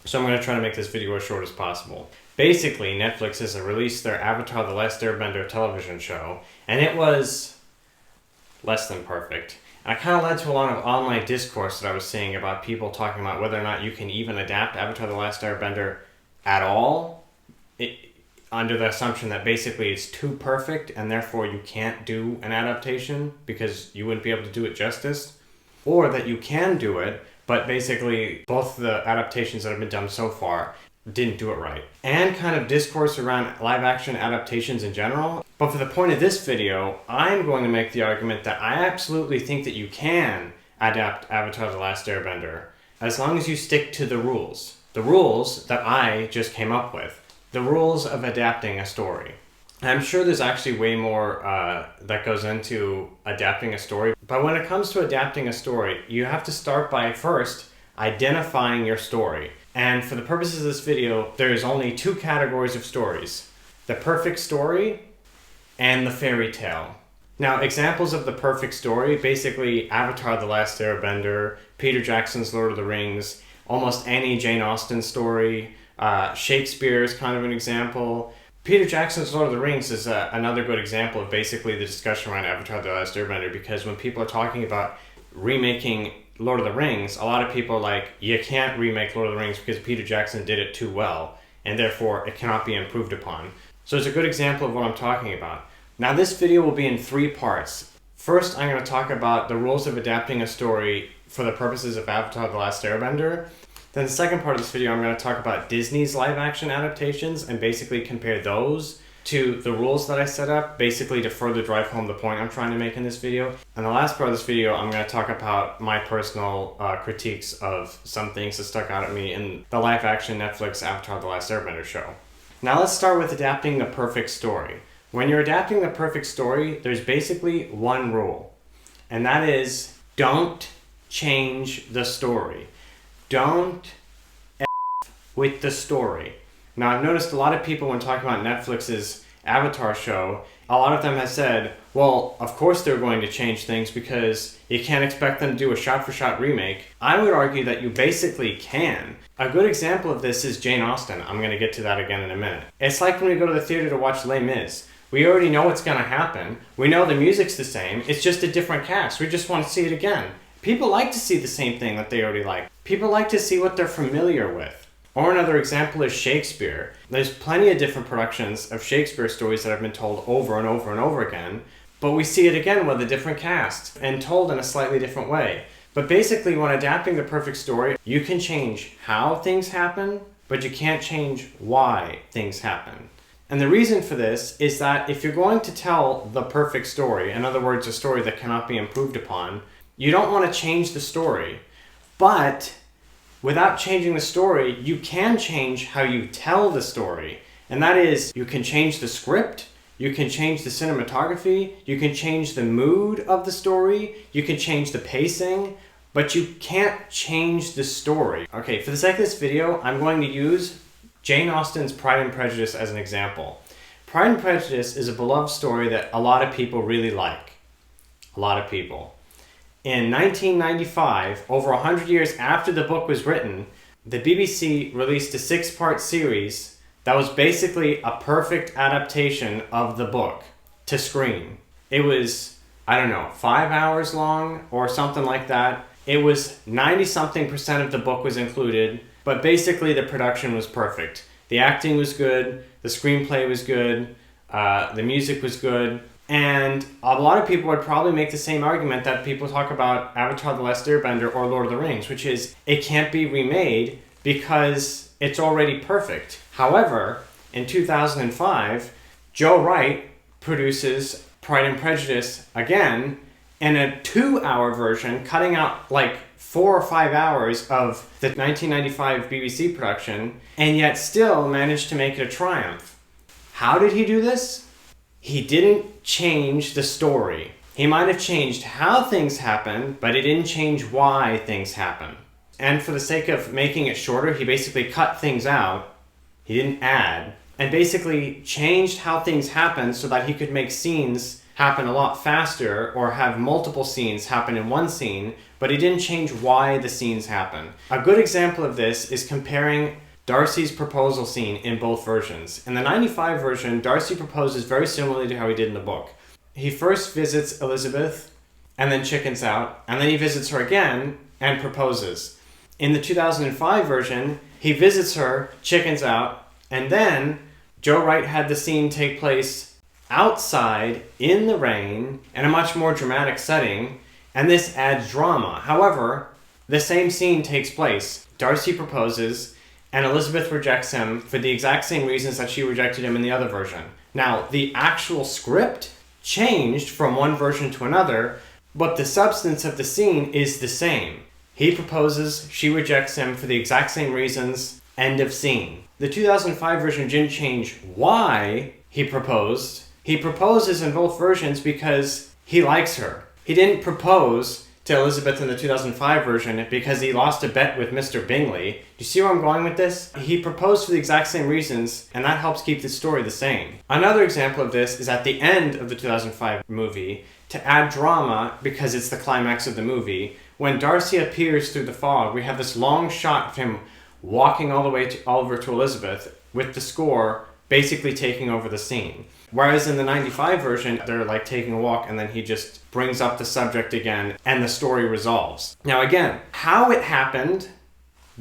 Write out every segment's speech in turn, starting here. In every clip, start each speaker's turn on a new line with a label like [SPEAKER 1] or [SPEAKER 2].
[SPEAKER 1] So I'm going to try to make this video as short as possible. Basically, Netflix has released their Avatar: The Last Airbender television show, and it was less than perfect. And it kind of led to a lot of online discourse that I was seeing about people talking about whether or not you can even adapt Avatar: The Last Airbender at all, under the assumption that basically it's too perfect and therefore you can't do an adaptation because you wouldn't be able to do it justice, or that you can do it, but basically both the adaptations that have been done so far didn't do it right. And kind of discourse around live action adaptations in general. But for the point of this video, I'm going to make the argument that I absolutely think that you can adapt Avatar: The Last Airbender as long as you stick to the rules. The rules that I just came up with. The rules of adapting a story. I'm sure there's actually way more that goes into adapting a story, but when it comes to adapting a story, you have to start by first identifying your story. And for the purposes of this video, there's only two categories of stories: the perfect story and the fairy tale. Now, examples of the perfect story, basically Avatar: The Last Airbender, Peter Jackson's Lord of the Rings, almost any Jane Austen story, Shakespeare is kind of an example. Peter Jackson's Lord of the Rings is another good example of basically the discussion around Avatar: The Last Airbender, because when people are talking about remaking Lord of the Rings, a lot of people are like, you can't remake Lord of the Rings because Peter Jackson did it too well, and therefore it cannot be improved upon. So it's a good example of what I'm talking about. Now this video will be in three parts. First, I'm going to talk about the rules of adapting a story for the purposes of Avatar: The Last Airbender. Then the second part of this video, I'm going to talk about Disney's live action adaptations and basically compare those to the rules that I set up, basically to further drive home the point I'm trying to make in this video. And the last part of this video, I'm going to talk about my personal critiques of some things that stuck out at me in the live action Netflix Avatar: The Last Airbender show. Now let's start with adapting the perfect story. When you're adapting the perfect story, there's basically one rule, and that is don't change the story. Don't F with the story. Now, I've noticed a lot of people when talking about Netflix's Avatar show, a lot of them have said, well, of course they're going to change things because you can't expect them to do a shot-for-shot remake. I would argue that you basically can. A good example of this is Jane Austen. I'm going to get to that again in a minute. It's like when we go to the theater to watch Les Mis. We already know what's going to happen. We know the music's the same. It's just a different cast. We just want to see it again. People like to see the same thing that they already like. People like to see what they're familiar with. Or another example is Shakespeare. There's plenty of different productions of Shakespeare stories that have been told over and over and over again, but we see it again with a different cast and told in a slightly different way. But basically, when adapting the perfect story, you can change how things happen, but you can't change why things happen. And the reason for this is that if you're going to tell the perfect story, in other words, a story that cannot be improved upon, you don't want to change the story. But without changing the story, you can change how you tell the story. And that is, you can change the script, you can change the cinematography, you can change the mood of the story, you can change the pacing, but you can't change the story. Okay, for the sake of this video, I'm going to use Jane Austen's Pride and Prejudice as an example. Pride and Prejudice is a beloved story that a lot of people really like. A lot of people. In 1995, over 100 years after the book was written, the BBC released a 6-part series that was basically a perfect adaptation of the book to screen. It was, 5 hours long or something like that. It was 90-something% of the book was included, but basically the production was perfect. The acting was good, the screenplay was good, the music was good. And a lot of people would probably make the same argument that people talk about Avatar: The Last Airbender or Lord of the Rings, which is it can't be remade because it's already perfect. However, in 2005, Joe Wright produces Pride and Prejudice again in a 2-hour version, cutting out like 4 or 5 hours of the 1995 BBC production, and yet still managed to make it a triumph. How did he do this? He didn't change the story. He might have changed how things happen, but he didn't change why things happen. And for the sake of making it shorter, he basically cut things out. He didn't add. And basically changed how things happen so that he could make scenes happen a lot faster or have multiple scenes happen in one scene, but he didn't change why the scenes happen. A good example of this is comparing Darcy's proposal scene in both versions. In the 95 version, Darcy proposes very similarly to how he did in the book. He first visits Elizabeth and then chickens out, and then he visits her again and proposes. In the 2005 version, he visits her, chickens out, and then Joe Wright had the scene take place outside in the rain in a much more dramatic setting, and this adds drama. However, the same scene takes place. Darcy proposes, and Elizabeth rejects him for the exact same reasons that she rejected him in the other version. Now, the actual script changed from one version to another, but the substance of the scene is the same. He proposes, she rejects him for the exact same reasons, end of scene. The 2005 version didn't change why he proposed. He proposes in both versions because he likes her. He didn't propose to Elizabeth in the 2005 version because he lost a bet with Mr. Bingley. Do you see where I'm going with this? He proposed for the exact same reasons, and that helps keep the story the same. Another example of this is at the end of the 2005 movie, to add drama because it's the climax of the movie. When Darcy appears through the fog, we have this long shot of him walking all the way over to Elizabeth with the score basically taking over the scene. Whereas in the 95 version, they're like taking a walk and then he just brings up the subject again and the story resolves. Now again, how it happened,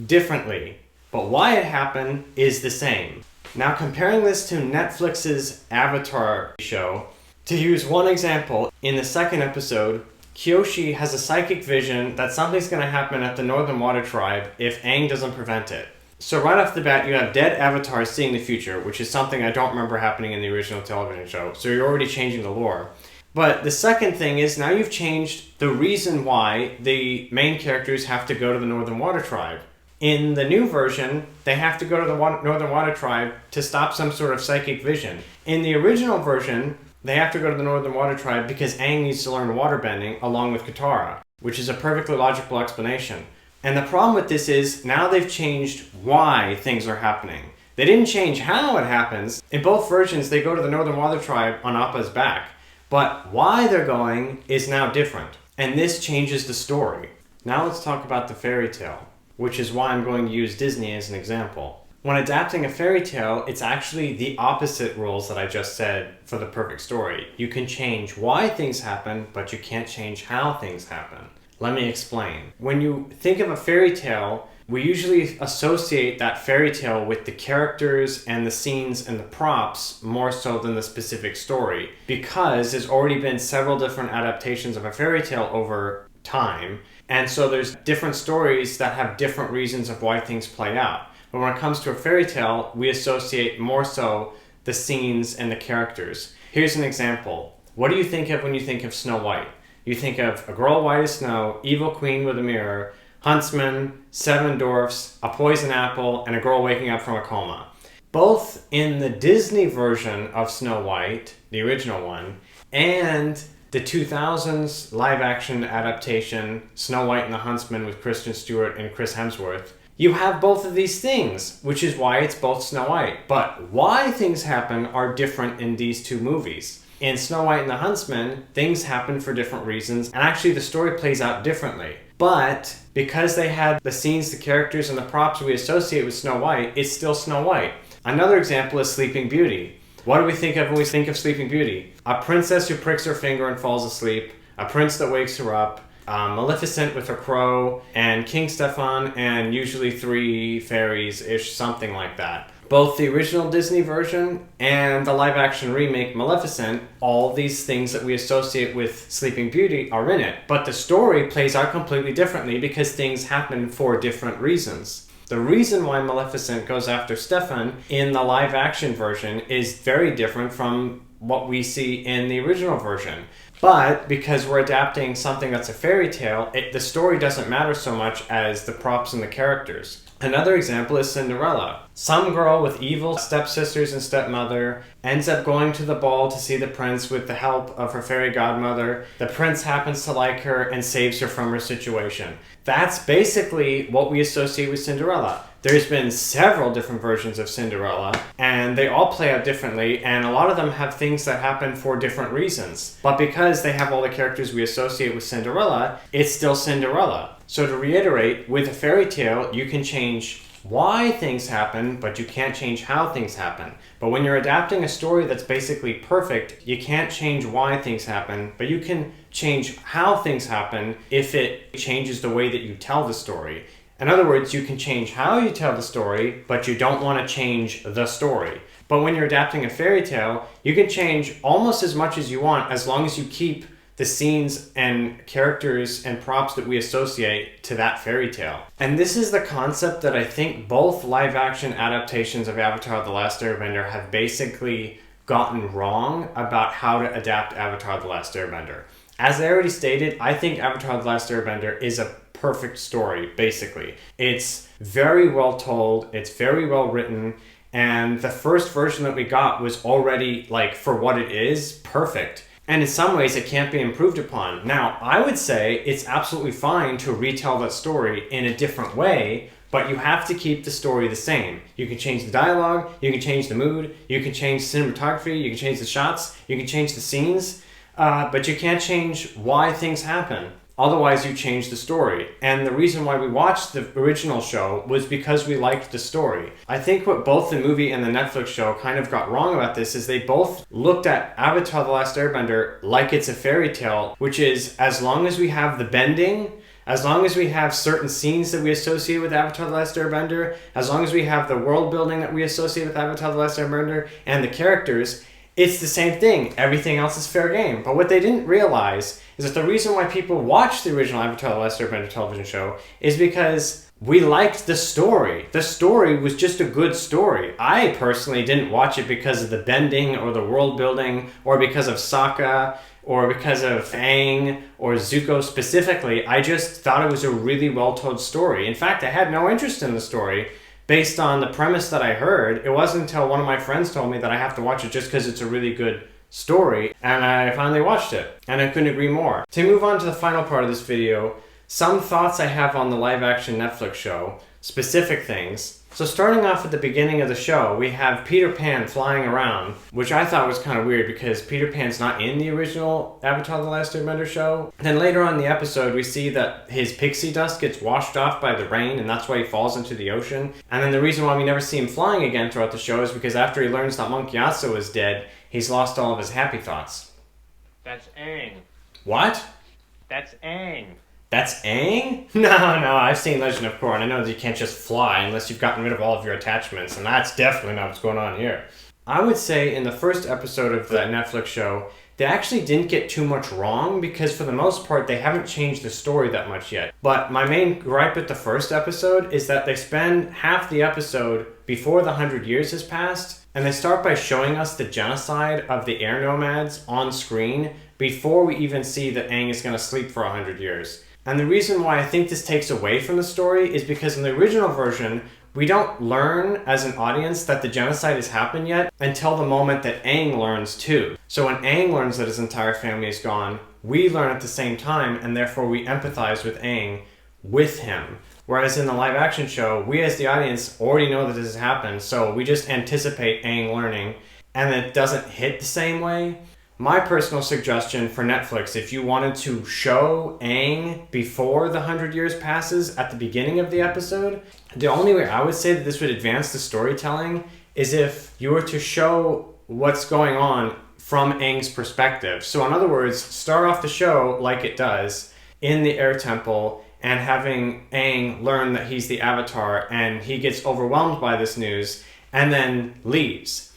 [SPEAKER 1] differently, but why it happened is the same. Now comparing this to Netflix's Avatar show, to use one example, in the second episode, Kyoshi has a psychic vision that something's going to happen at the Northern Water Tribe if Aang doesn't prevent it. So right off the bat, you have dead avatars seeing the future, which is something I don't remember happening in the original television show. So you're already changing the lore. But the second thing is now you've changed the reason why the main characters have to go to the Northern Water Tribe. In the new version, they have to go to the Northern Water Tribe to stop some sort of psychic vision. In the original version, they have to go to the Northern Water Tribe because Aang needs to learn waterbending along with Katara, which is a perfectly logical explanation. And the problem with this is now they've changed why things are happening. They didn't change how it happens. In both versions, they go to the Northern Water Tribe on Appa's back. But why they're going is now different. And this changes the story. Now let's talk about the fairy tale, which is why I'm going to use Disney as an example. When adapting a fairy tale, it's actually the opposite rules that I just said for the perfect story. You can change why things happen, but you can't change how things happen. Let me explain. When you think of a fairy tale, we usually associate that fairy tale with the characters and the scenes and the props more so than the specific story, because there's already been several different adaptations of a fairy tale over time, and so there's different stories that have different reasons of why things play out. But when it comes to a fairy tale, we associate more so the scenes and the characters. Here's an example. What do you think of when you think of Snow White? You think of a girl white as snow, evil queen with a mirror, huntsman, 7 dwarfs, a poison apple, and a girl waking up from a coma. Both in the Disney version of Snow White, the original one, and the 2000s live-action adaptation, Snow White and the Huntsman with Kristen Stewart and Chris Hemsworth, you have both of these things, which is why it's both Snow White. But why things happen are different in these two movies. In Snow White and the Huntsman, things happen for different reasons, and actually the story plays out differently. But because they had the scenes, the characters, and the props we associate with Snow White, it's still Snow White. Another example is Sleeping Beauty. What do we think of when we think of Sleeping Beauty? A princess who pricks her finger and falls asleep, a prince that wakes her up, Maleficent with her crow, and King Stefan, and usually 3 fairies-ish, something like that. Both the original Disney version and the live-action remake Maleficent, all these things that we associate with Sleeping Beauty are in it. But the story plays out completely differently because things happen for different reasons. The reason why Maleficent goes after Stefan in the live-action version is very different from what we see in the original version. But because we're adapting something that's a fairy tale, the story doesn't matter so much as the props and the characters. Another example is Cinderella. Some girl with evil stepsisters and stepmother ends up going to the ball to see the prince with the help of her fairy godmother. The prince happens to like her and saves her from her situation. That's basically what we associate with Cinderella. There's been several different versions of Cinderella, and they all play out differently, and a lot of them have things that happen for different reasons. But because they have all the characters we associate with Cinderella, it's still Cinderella. So to reiterate, with a fairy tale, you can change why things happen, but you can't change how things happen. But when you're adapting a story that's basically perfect, you can't change why things happen, but you can change how things happen if it changes the way that you tell the story. In other words, you can change how you tell the story, but you don't want to change the story. But when you're adapting a fairy tale, you can change almost as much as you want as long as you keep the scenes and characters and props that we associate to that fairy tale. And this is the concept that I think both live-action adaptations of Avatar: The Last Airbender have basically gotten wrong about how to adapt Avatar: The Last Airbender. As I already stated, I think Avatar: The Last Airbender is a perfect story, basically. It's very well told, it's very well written, and the first version that we got was already, like, for what it is, perfect. And in some ways, it can't be improved upon. Now, I would say it's absolutely fine to retell that story in a different way, but you have to keep the story the same. You can change the dialogue, you can change the mood, you can change cinematography, you can change the shots, you can change the scenes, but you can't change why things happen. Otherwise, you change the story. And the reason why we watched the original show was because we liked the story. I think what both the movie and the Netflix show kind of got wrong about this is they both looked at Avatar: The Last Airbender like it's a fairy tale, which is, as long as we have the bending, as long as we have certain scenes that we associate with Avatar: The Last Airbender, as long as we have the world building that we associate with Avatar: The Last Airbender, and the characters, it's the same thing. Everything else is fair game. But what they didn't realize is that the reason why people watched the original Avatar: The Last Airbender television show is because we liked the story. The story was just a good story. I personally didn't watch it because of the bending or the world building or because of Sokka or because of Aang or Zuko specifically. I just thought it was a really well-told story. In fact, I had no interest in the story. Based on the premise that I heard, it wasn't until one of my friends told me that I have to watch it just because it's a really good story, and I finally watched it, and I couldn't agree more. To move on to the final part of this video, some thoughts I have on the live-action Netflix show, specific things. So starting off at the beginning of the show, we have Peter Pan flying around, which I thought was kind of weird because Peter Pan's not in the original Avatar: The Last Airbender show. Then later on in the episode, we see that his pixie dust gets washed off by the rain, and that's why he falls into the ocean. And then the reason why we never see him flying again throughout the show is because after he learns that Monk Yasuo is dead, he's lost all of his happy thoughts.
[SPEAKER 2] That's Aang.
[SPEAKER 1] What?
[SPEAKER 2] That's Aang.
[SPEAKER 1] That's Aang? No, I've seen Legend of Korra, and I know that you can't just fly unless you've gotten rid of all of your attachments, and that's definitely not what's going on here. I would say in the first episode of that Netflix show, they actually didn't get too much wrong because for the most part, they haven't changed the story that much yet. But my main gripe with the first episode is that they spend half the episode before the 100 years has passed, and they start by showing us the genocide of the air nomads on screen before we even see that Aang is going to sleep for 100 years. And the reason why I think this takes away from the story is because in the original version, we don't learn as an audience that the genocide has happened yet until the moment that Aang learns too. So when Aang learns that his entire family is gone, we learn at the same time, and therefore we empathize with Aang with him. Whereas in the live action show, we as the audience already know that this has happened, so we just anticipate Aang learning, and it doesn't hit the same way. My personal suggestion for Netflix, if you wanted to show Aang before the 100 years passes at the beginning of the episode, the only way I would say that this would advance the storytelling is if you were to show what's going on from Aang's perspective. So in other words, start off the show like it does in the air temple and having Aang learn that he's the Avatar and he gets overwhelmed by this news and then leaves.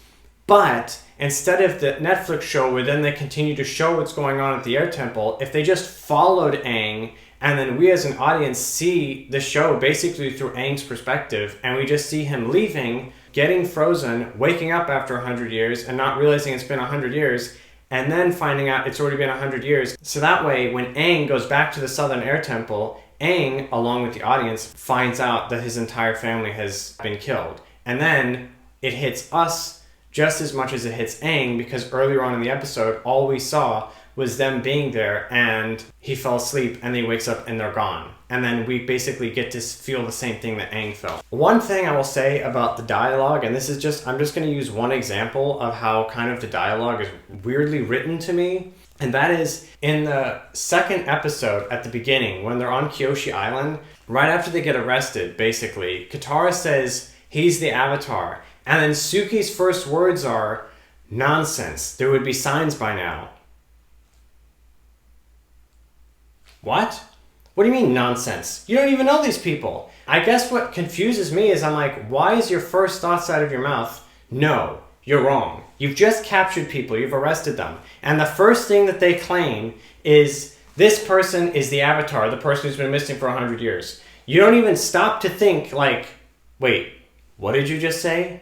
[SPEAKER 1] But instead of the Netflix show where then they continue to show what's going on at the air temple, if they just followed Aang and then we as an audience see the show basically through Aang's perspective and we just see him leaving, getting frozen, waking up after 100 years and not realizing it's been 100 years and then finding out it's already been 100 years. So that way when Aang goes back to the Southern Air Temple, Aang, along with the audience, finds out that his entire family has been killed. And then it hits us just as much as it hits Aang, because earlier on in the episode, all we saw was them being there, and he fell asleep, and he wakes up and they're gone. And then we basically get to feel the same thing that Aang felt. One thing I will say about the dialogue, and this is just, I'm just going to use one example of how kind of the dialogue is weirdly written to me. And that is in the second episode at the beginning, when they're on Kyoshi Island, right after they get arrested, basically, Katara says, he's the Avatar. And then Suki's first words are, nonsense, there would be signs by now. What? What do you mean nonsense? You don't even know these people. I guess what confuses me is I'm like, why is your first thoughts out of your mouth, no, you're wrong. You've just captured people, you've arrested them. And the first thing that they claim is, this person is the Avatar, the person who's been missing for 100 years. You don't even stop to think like, wait, what did you just say?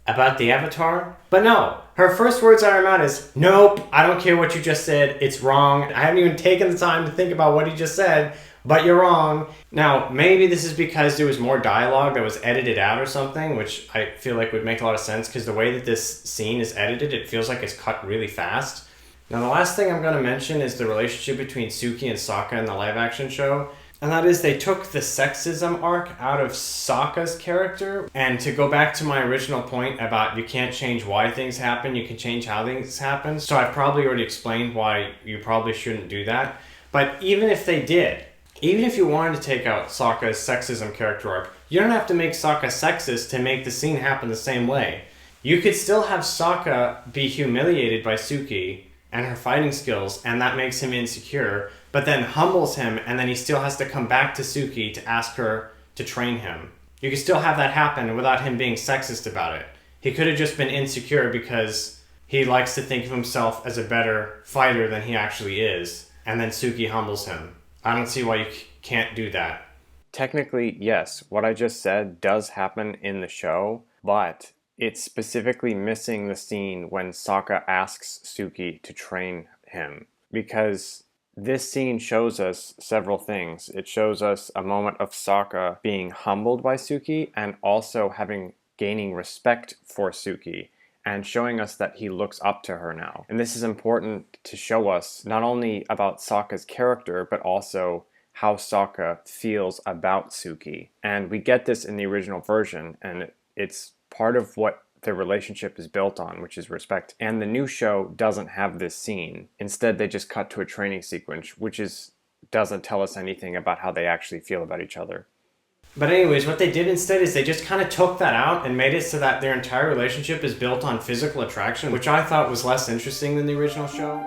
[SPEAKER 1] About the Avatar? But no, her first words out of her mouth is, nope, I don't care what you just said, it's wrong. I haven't even taken the time to think about what he just said, but you're wrong. Now, maybe this is because there was more dialogue that was edited out or something, which I feel like would make a lot of sense, because the way that this scene is edited, it feels like it's cut really fast. Now, the last thing I'm going to mention is the relationship between Suki and Sokka in the live-action show. And that is, they took the sexism arc out of Sokka's character. And to go back to my original point about you can't change why things happen, you can change how things happen. So I've probably already explained why you probably shouldn't do that. But even if they did, even if you wanted to take out Sokka's sexism character arc, you don't have to make Sokka sexist to make the scene happen the same way. You could still have Sokka be humiliated by Suki and her fighting skills, and that makes him insecure, but then humbles him, and then he still has to come back to Suki to ask her to train him. You could still have that happen without him being sexist about it. He could have just been insecure because he likes to think of himself as a better fighter than he actually is, and then Suki humbles him. I don't see why you can't do that. Technically, yes, what I just said does happen in the show, but it's specifically missing the scene when Sokka asks Suki to train him, because this scene shows us several things. It shows us a moment of Sokka being humbled by Suki and also gaining respect for Suki and showing us that he looks up to her now. And this is important to show us not only about Sokka's character, but also how Sokka feels about Suki. And we get this in the original version, and it's part of what their relationship is built on, which is respect. And the new show doesn't have this scene. Instead, they just cut to a training sequence, which doesn't tell us anything about how they actually feel about each other. But anyways, what they did instead is they just kind of took that out and made it so that their entire relationship is built on physical attraction, which I thought was less interesting than the original show.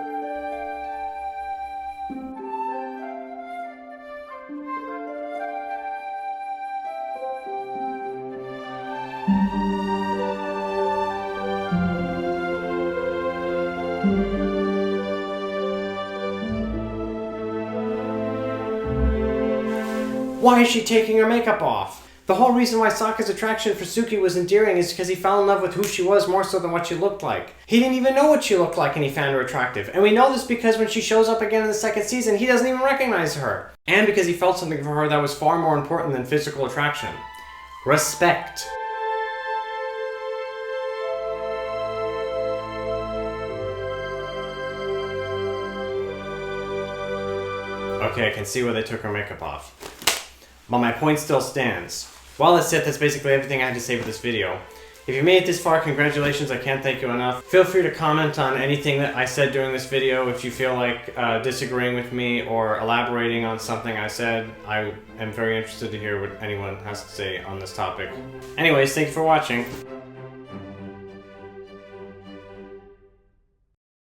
[SPEAKER 1] Why is she taking her makeup off? The whole reason why Sokka's attraction for Suki was endearing is because he fell in love with who she was more so than what she looked like. He didn't even know what she looked like and he found her attractive. And we know this because when she shows up again in the second season, he doesn't even recognize her. And because he felt something for her that was far more important than physical attraction. Respect. Okay, I can see where they took her makeup off. But my point still stands. Well, that's it. That's basically everything I had to say for this video. If you made it this far, congratulations. I can't thank you enough. Feel free to comment on anything that I said during this video. If you feel like disagreeing with me or elaborating on something I said, I am very interested to hear what anyone has to say on this topic. Anyways, thank you for watching.